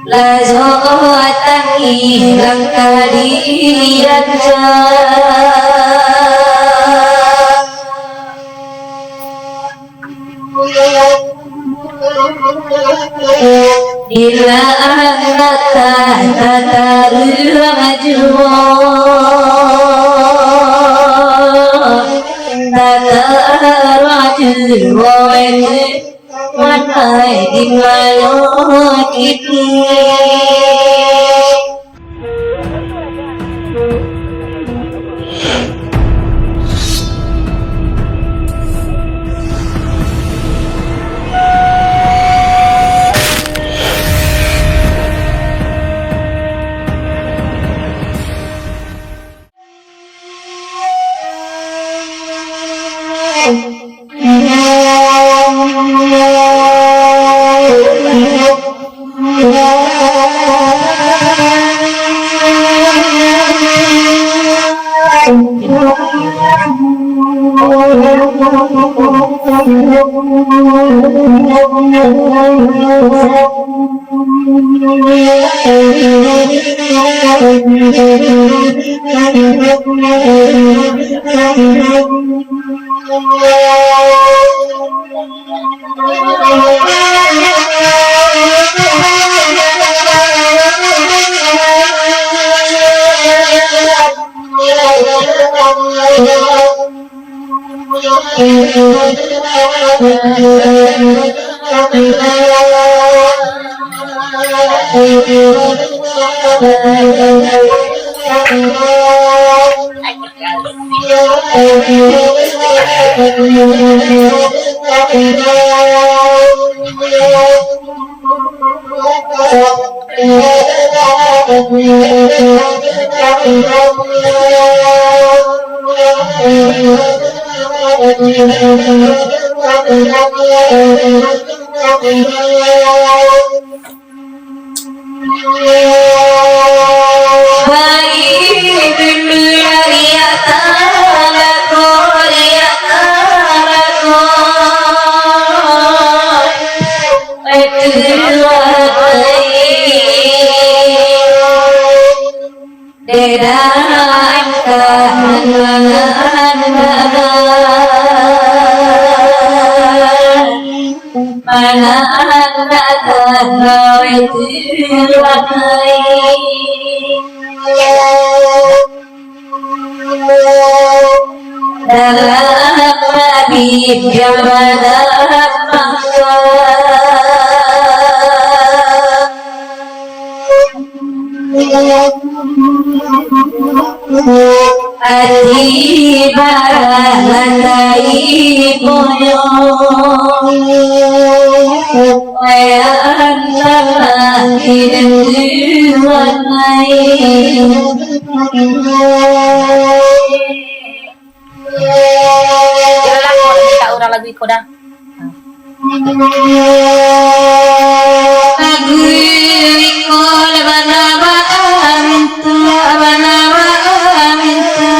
là do tăng nghi lăng ca đi đất ila annaka tatarira majwa tatarajwa manai dimalo kiti lagu iko dah. Lagu iko lebanaba minta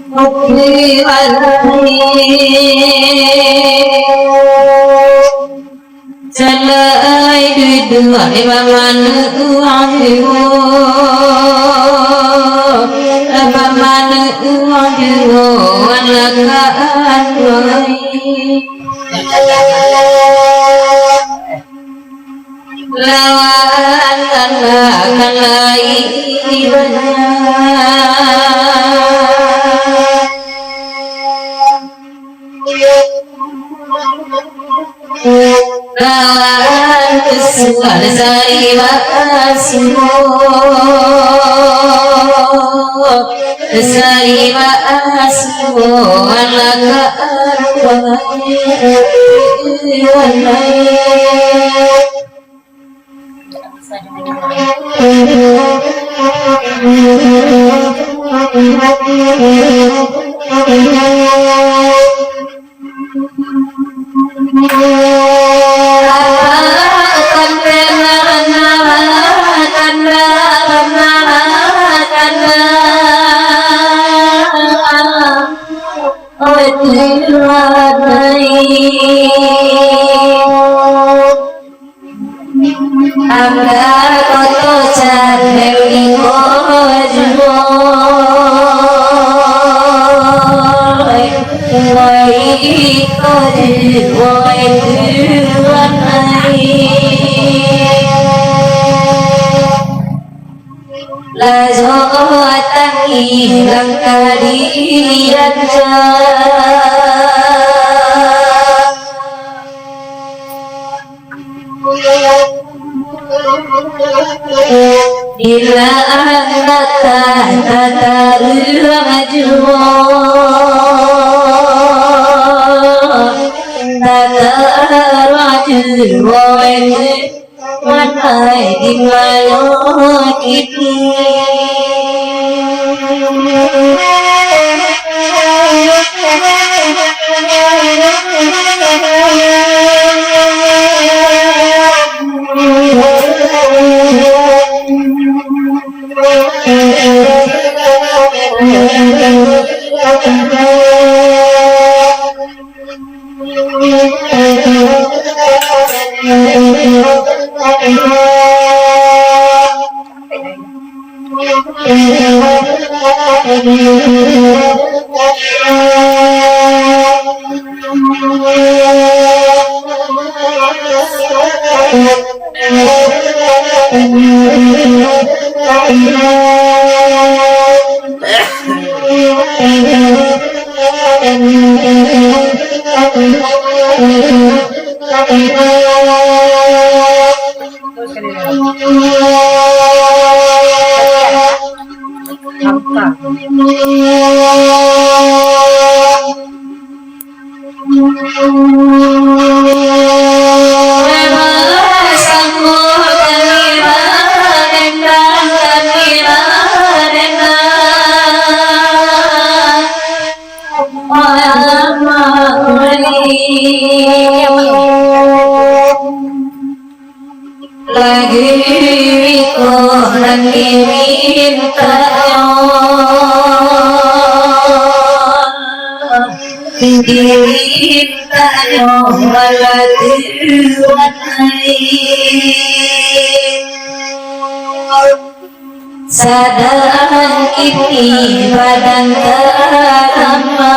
Mukli walani Jalai dua imaman uangmu Imaman uangmu Walakaan Lawan akan lain lawan kesukaan sari semua Sarima asmu alaka La tangi langkari raja bila anda tak rajua tak rajua Matai di mayo kiti lagi ko lagi minta minta waladi sadang ini badan terama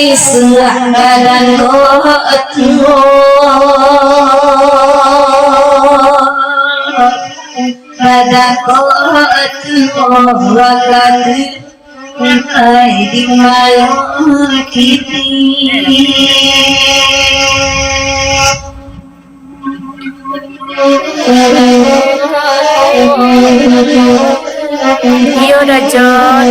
Islah badan ko'atmu badan ko'atmu wakati Ay di mayo kiti Iyo udah John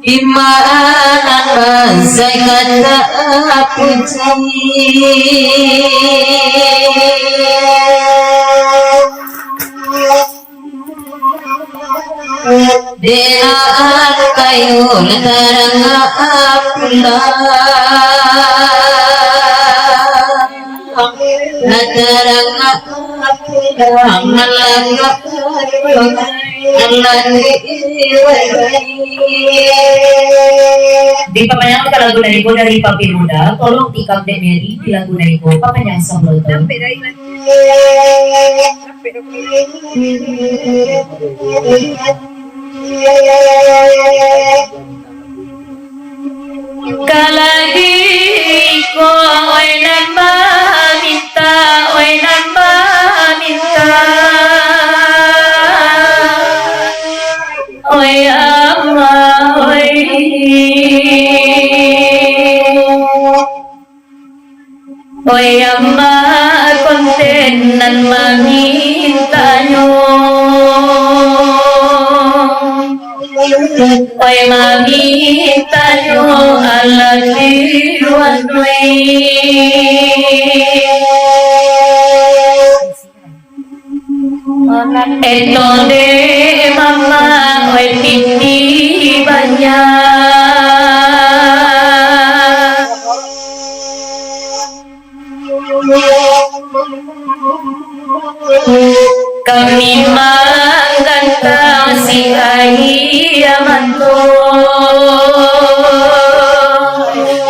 Dimana saya kata aku Dean kayu terang apulah nadaranga amalanga di papanjang ka lagu dari ko dari Papi Muda, tolong tikap dek Mary di lagu dari ko papanjang sambal to. Kalagi ko oy namba minta oy namba minta oy ama oy oy ama konten nan maminta nyo oy maminta nyo ala diwan eto de mama oy piti banyak kami menggantang si ayamanto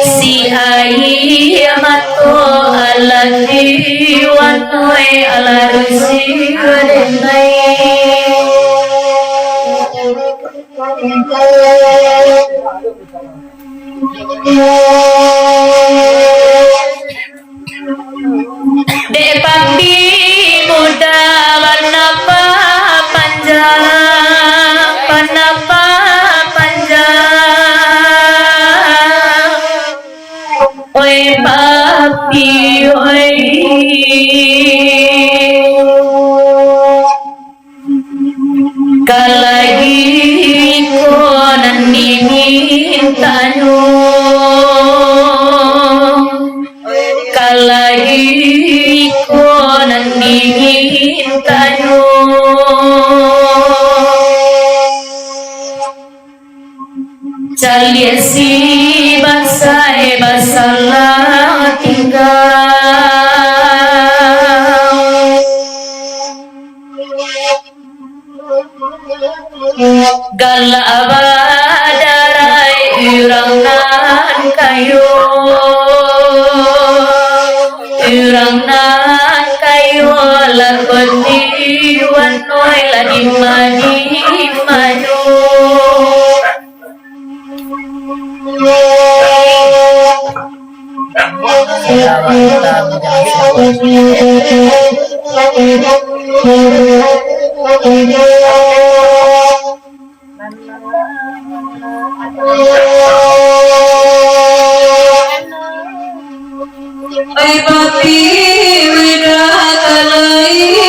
si ayamanto ala diwan oy ala rusi renai Dek Papi Muda panapa panjang oi Papi oi kalagi ko naninta nyo kalagi ko naninta nyo Caliasi basai basalah tinggal gala abadarai urangan kayu lakoni wanoi lagi madu Ay Papi Muda kalai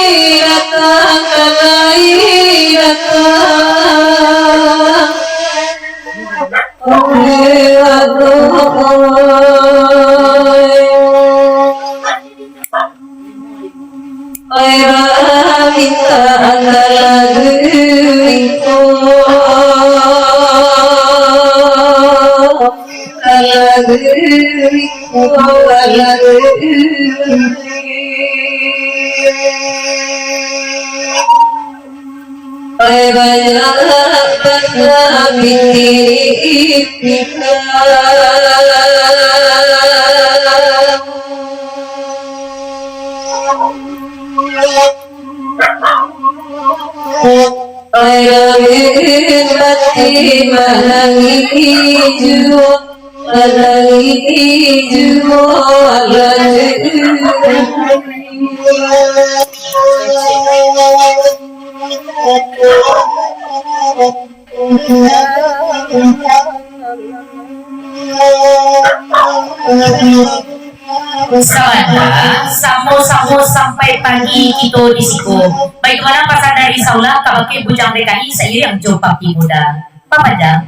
Sawadha, samo-samo sampai pagi kita di siku. Bagaimana pasal dari Saulah kabake bujang DKI seiring Jo Papi Muda. Papajang.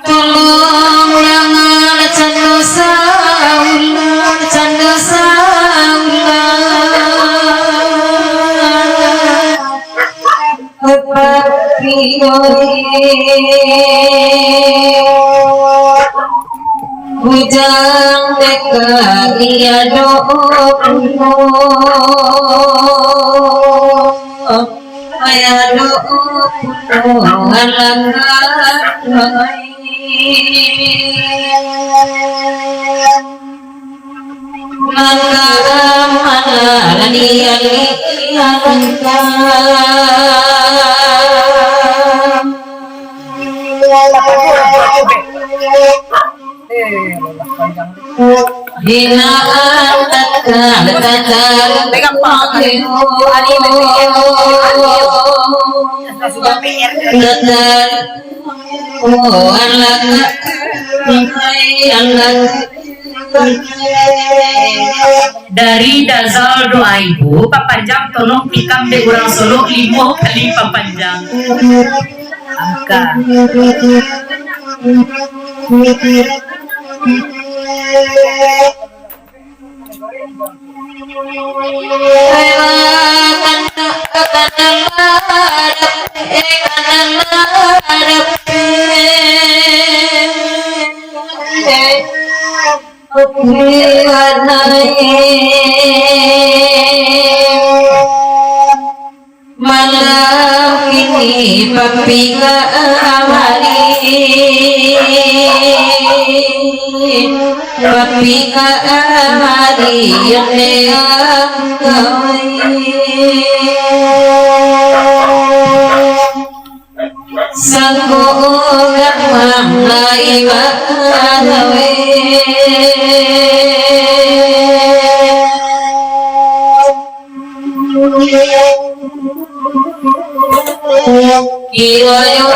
Tolong jangan canda Saulah, canda Papi bujang teka iya doa ayah doa alangkai maka dia hinaan pegang dari dasar doa ibu papanjang tolong tikam de urang Solo 5 kali papanjang angka malam ini papi kamari papi kamari yang sanggup mamlai manawe kiroyo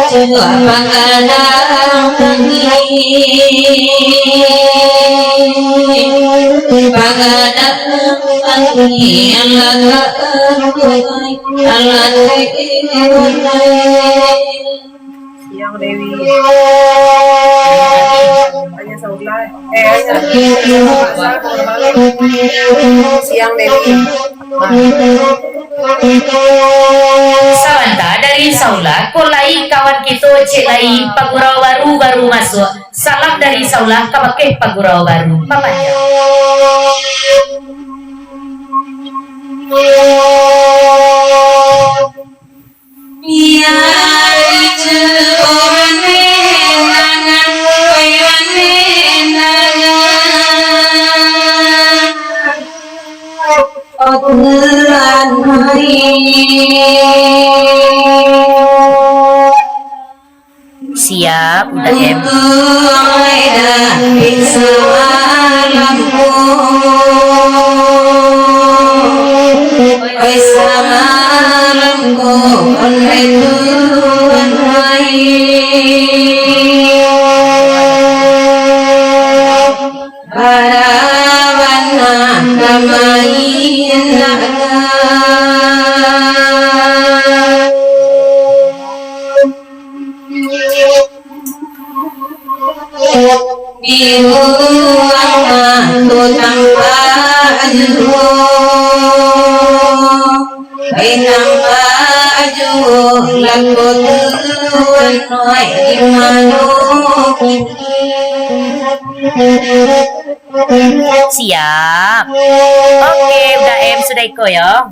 cua pangadang tangi Siang Dewi. Hanya Saulai. Siang Dewi. Sawanta dari Saula kolai kawan kita cek lai pagurau baru masuk salam dari Saula kabake pagurau baru papanya iya itu orang nenangan koyan nenangan otulan hari siap udah em siap oke udah em sudah iko ya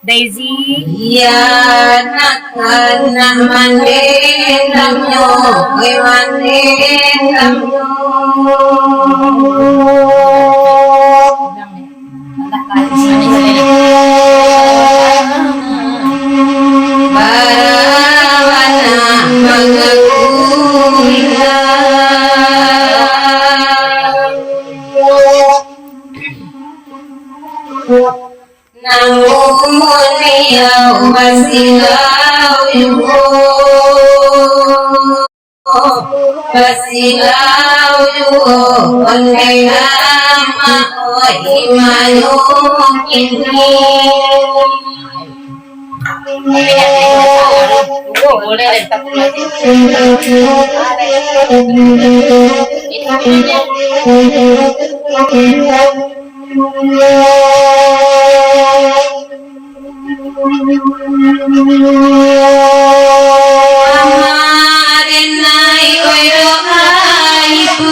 Daisy ya nak manen namyo manen namyo barawana mengakuilah namun dia masih Boleh deh, satu lagi. Ini Amarenai oiro aibu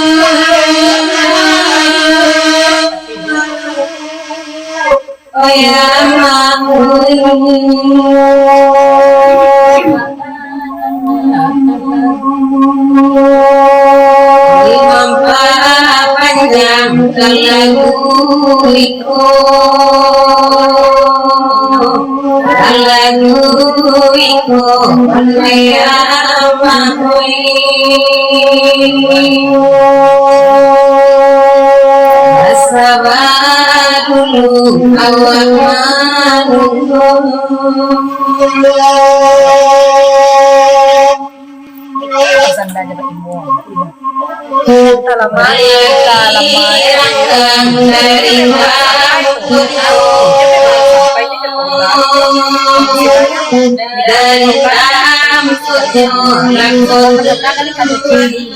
panjang lagu iko sabar dulu awak menunggu dari waktu dari kampusnya langsung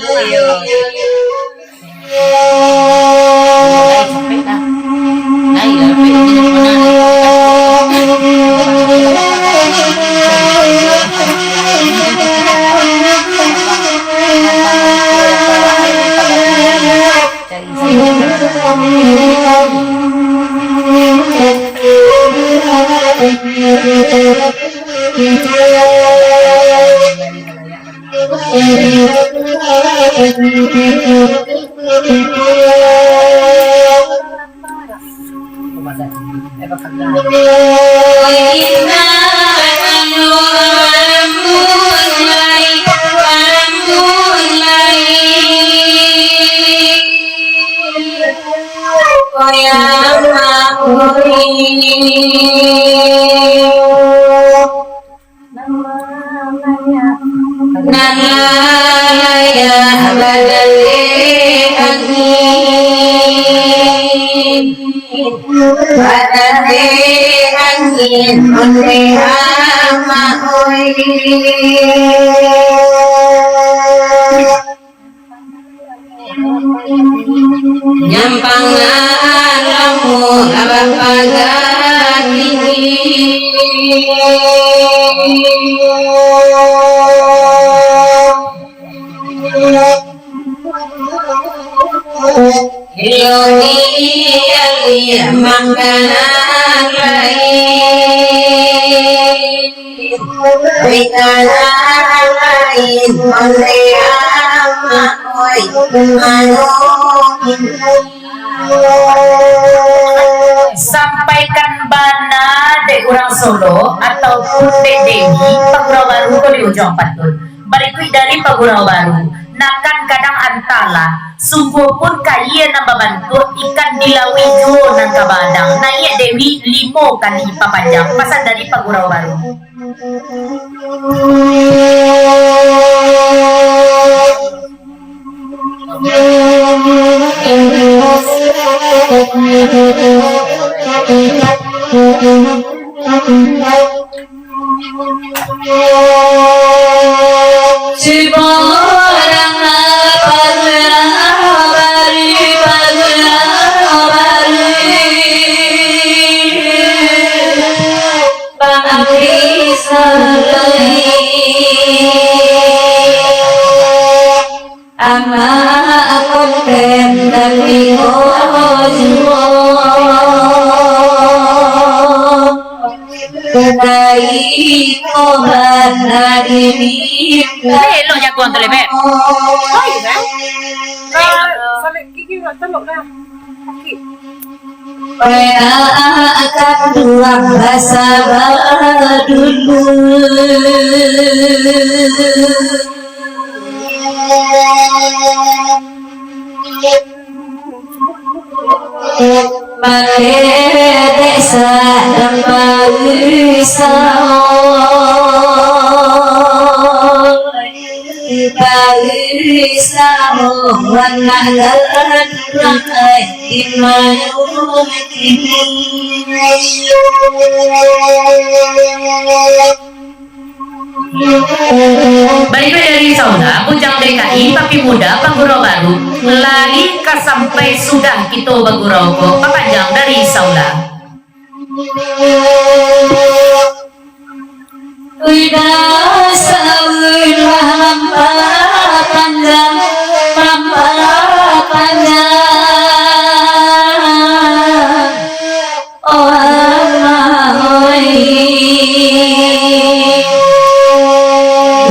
nyampangan lamu abah pagar ini makanan lain makanan lain sampaikan bana de orang Solo ataupun de Dewi Pagurau Baru ko di ujung patun barikui dari Pagurau Baru nakan kadang antala sungguh pun kaya na babantu ikan dilawi juo ng kabadang na iya Dewi 5 kali papanjang pasal dari Pagurau Baru. Lo ya cuánto le ve. akan dua bahasa dulu desa dan bangsa bersama wanagalan rakai imayu Baik dari sauna Bujang DKI Papi Muda Panggurau Baru lagi sampai sudah kita Bagurau ko papanjang dari sauna udah sawirlah lampa panjang oh Allah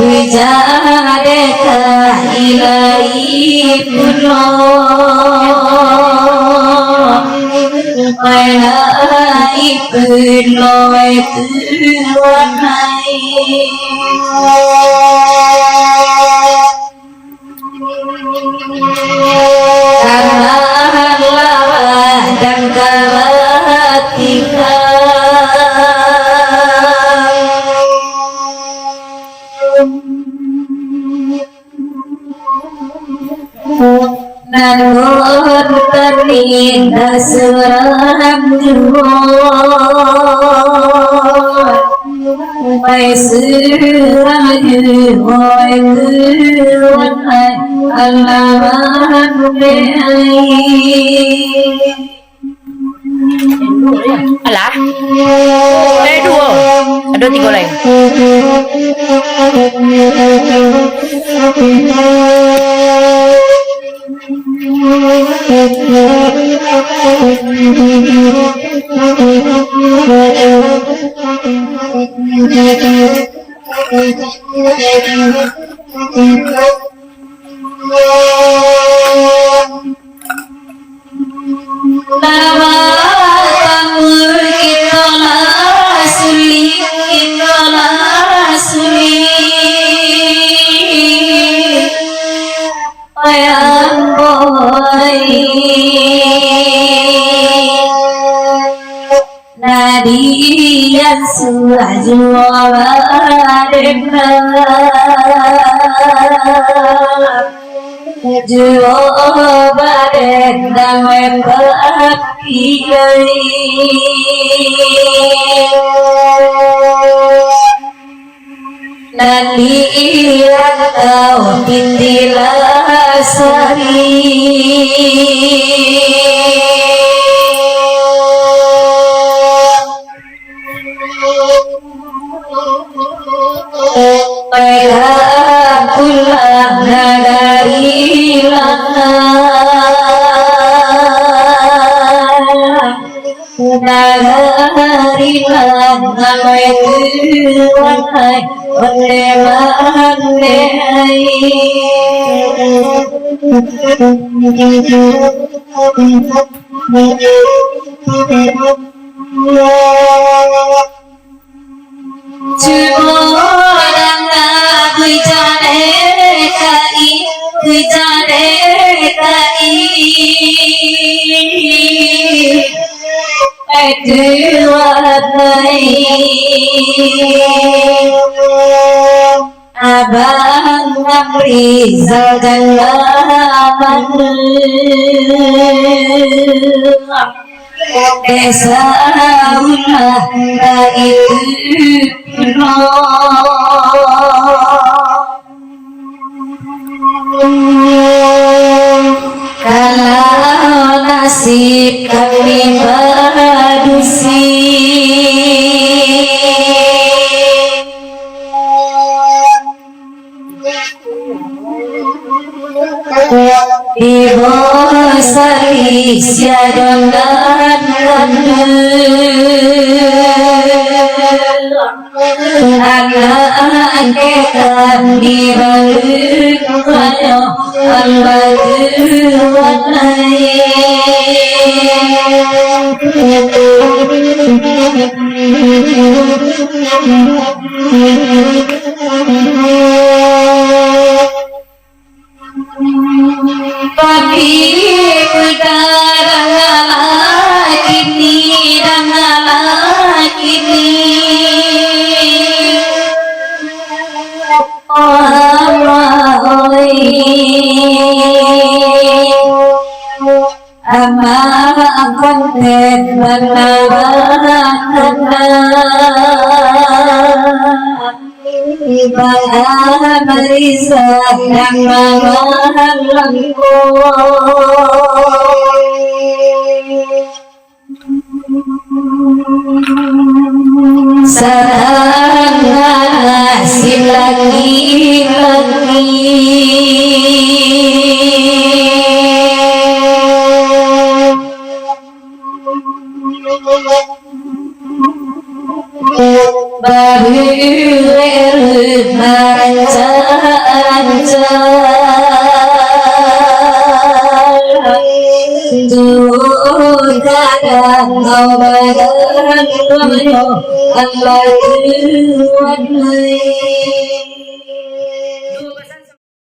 wijadeka ilahi pulau Wahai penoloi terwarnai Karena dan kalatika Namun terlindah seram jual Mai seram jual kewanai alaman alah dua ada tiga lagi Nama kamu kita lah sulit Ayam boy Nadiyan suajualadena Jualadena Naliyan kau pindilah sari Pegang pulang dari Nagari langai tuanai Ondeh-ondeh Abang Rizal dan Laman Desa ulah itu Kalau nasib kami badusi Ibu sari siadangan anak kita dibalik kayo ang Papi kini oh Allah Marisa yang menghalanku sarana si laki-laki baru meranca-ranca kadang kau badan Allah